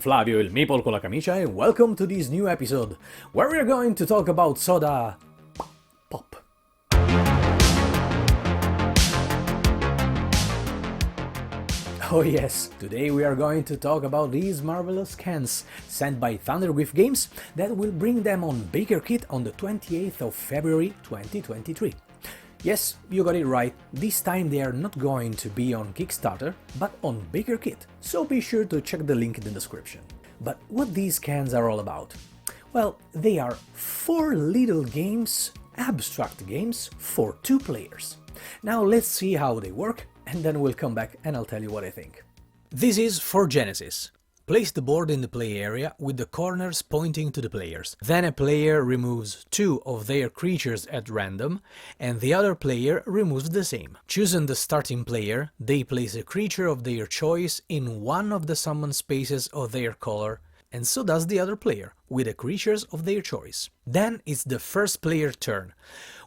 Flavio, il meeple con la camicia, and welcome to this new episode, where we're going to talk about soda pop. Oh yes, today we are going to talk about these marvelous cans sent by Thundergryph Games that will bring them on Backerkit on the 28th of February 2023. Yes, you got it right, this time they are not going to be on Kickstarter, but on Backerkit, so be sure to check the link in the description. But what these cans are all about? Well, they are 4 little games, abstract games, for 2 players. Now let's see how they work, and then we'll come back and I'll tell you what I think. This is Forgenesis. Place the board in the play area with the corners pointing to the players. Then a player removes 2 of their creatures at random, and the other player removes the same. Choosing the starting player, they place a creature of their choice in one of the summon spaces of their color, and so does the other player, with the creatures of their choice. Then it's the first player's turn,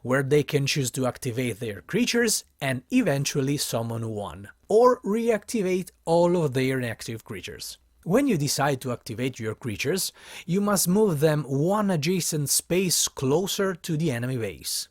where they can choose to activate their creatures and eventually summon one, or reactivate all of their inactive creatures. When you decide to activate your creatures, you must move them one adjacent space closer to the enemy base.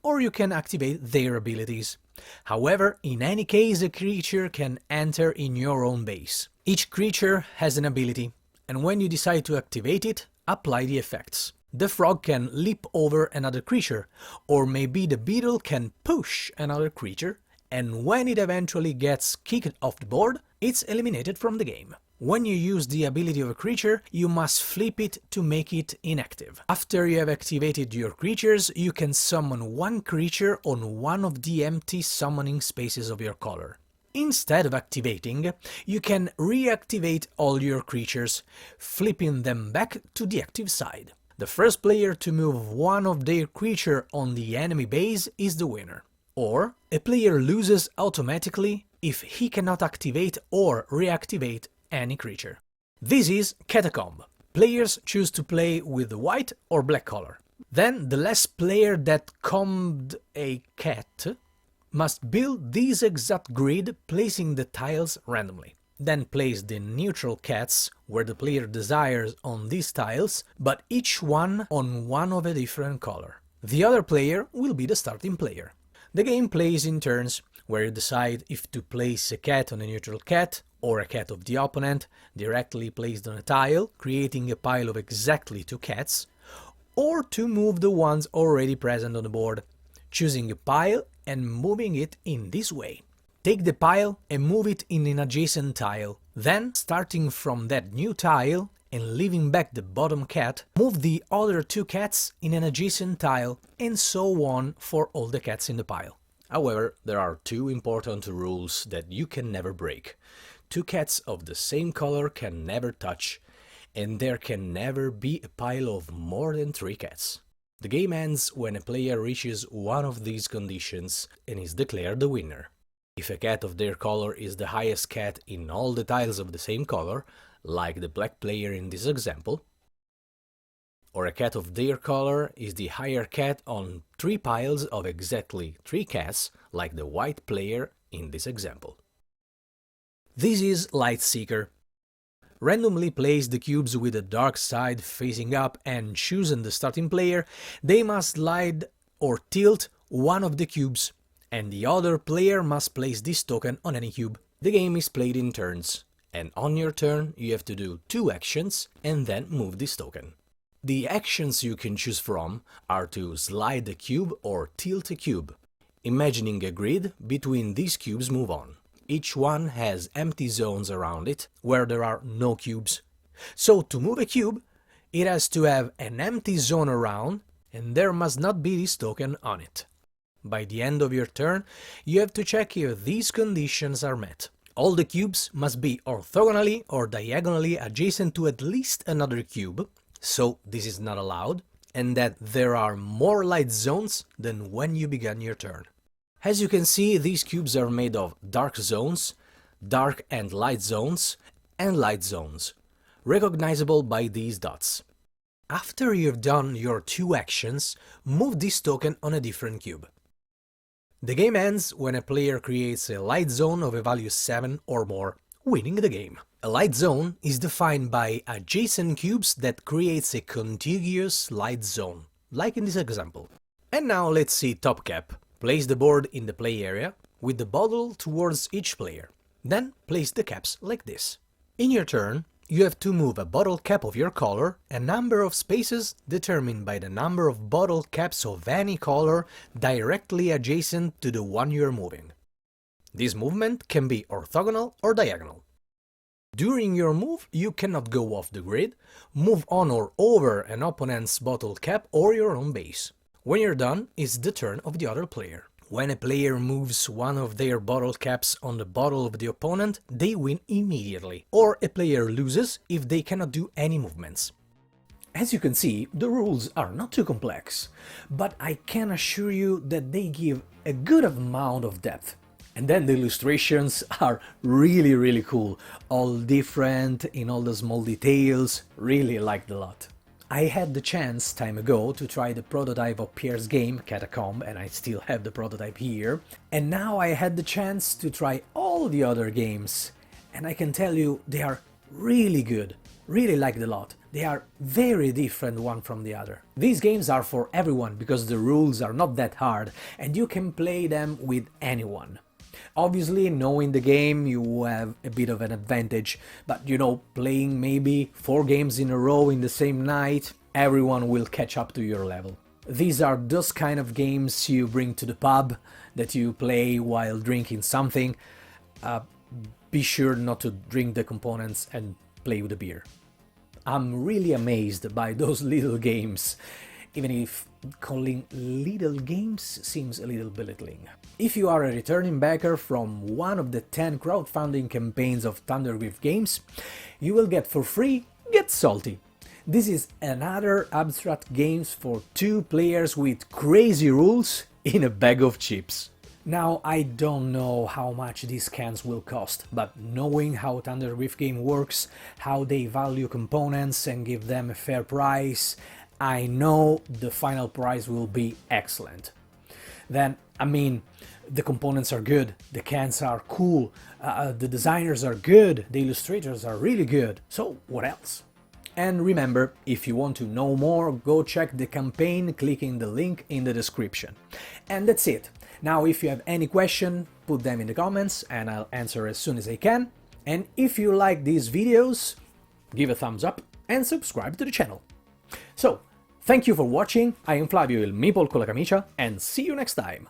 Or you can activate their abilities. However, in any case, a creature can enter in your own base. Each creature has an ability, and when you decide to activate it, apply the effects. The frog can leap over another creature, or maybe the beetle can push another creature, and when it eventually gets kicked off the board, it's eliminated from the game. When you use the ability of a creature, you must flip it to make it inactive. After you have activated your creatures, you can summon one creature on one of the empty summoning spaces of your color. Instead of activating, you can reactivate all your creatures, flipping them back to the active side. The first player to move one of their creature on the enemy base is the winner. Or, a player loses automatically if he cannot activate or reactivate any creature. This is Catacomb. Players choose to play with white or black color. Then the last player that combed a cat must build this exact grid, placing the tiles randomly. Then place the neutral cats where the player desires on these tiles, but each one on one of a different color. The other player will be the starting player. The game plays in turns, where you decide if to place a cat on a neutral cat, or a cat of the opponent, directly placed on a tile, creating a pile of exactly 2 cats, or to move the ones already present on the board, choosing a pile and moving it in this way. Take the pile and move it in an adjacent tile. Then, starting from that new tile and leaving back the bottom cat, move the other 2 cats in an adjacent tile, and so on for all the cats in the pile. However, there are 2 important rules that you can never break. 2 cats of the same color can never touch, and there can never be a pile of more than 3 cats. The game ends when a player reaches one of these conditions and is declared the winner. If a cat of their color is the highest cat in all the tiles of the same color, like the black player in this example, or a cat of their color is the higher cat on 3 piles of exactly 3 cats, like the white player in this example. This is Lightseeker. Randomly place the cubes with the dark side facing up, and choosing the starting player, they must slide or tilt one of the cubes, and the other player must place this token on any cube. The game is played in turns, and on your turn you have to do 2 actions and then move this token. The actions you can choose from are to slide a cube or tilt a cube. Imagining a grid, between these cubes move on. Each one has empty zones around it, where there are no cubes. So to move a cube, it has to have an empty zone around, and there must not be this token on it. By the end of your turn, you have to check if these conditions are met. All the cubes must be orthogonally or diagonally adjacent to at least another cube, so this is not allowed, and that there are more light zones than when you began your turn. As you can see, these cubes are made of dark zones, dark and light zones, recognizable by these dots. After you've done your 2 actions, move this token on a different cube. The game ends when a player creates a light zone of a value 7 or more, winning the game. A light zone is defined by adjacent cubes that creates a contiguous light zone, like in this example. And now let's see top cap. Place the board in the play area, with the bottle towards each player. Then place the caps like this. In your turn, you have to move a bottle cap of your color a number of spaces determined by the number of bottle caps of any color directly adjacent to the one you are moving. This movement can be orthogonal or diagonal. During your move, you cannot go off the grid, move on or over an opponent's bottle cap or your own base. When you're done, it's the turn of the other player. When a player moves one of their bottle caps on the bottle of the opponent, they win immediately, or a player loses if they cannot do any movements. As you can see, the rules are not too complex, but I can assure you that they give a good amount of depth. And then the illustrations are really cool, all different in all the small details, really liked a lot. I had the chance time ago to try the prototype of Pierre's game, Catacomb, and I still have the prototype here. And now I had the chance to try all the other games, and I can tell you they are really good, really liked a lot. They are very different one from the other. These games are for everyone because the rules are not that hard and you can play them with anyone. Obviously, knowing the game, you have a bit of an advantage, but you know, playing maybe 4 games in a row in the same night, everyone will catch up to your level. These are those kind of games you bring to the pub, that you play while drinking something. Be sure not to drink the components and play with the beer. I'm really amazed by those little games, even if calling little games seems a little belittling. If you are a returning backer from one of the 10 crowdfunding campaigns of Thundergryph games, you will get for free Get Salty. This is another abstract games for 2 players with crazy rules in a bag of chips. Now, I don't know how much these cans will cost, but knowing how Thundergryph game works, how they value components and give them a fair price, I know the final price will be excellent. Then, I mean, the components are good, the cans are cool, the designers are good, the illustrators are really good, so what else? And remember, if you want to know more, go check the campaign clicking the link in the description. And that's it. Now, if you have any question, put them in the comments and I'll answer as soon as I can. And if you like these videos, give a thumbs up and subscribe to the channel. So, thank you for watching, I am Flavio il Meeple con la camicia, and see you next time!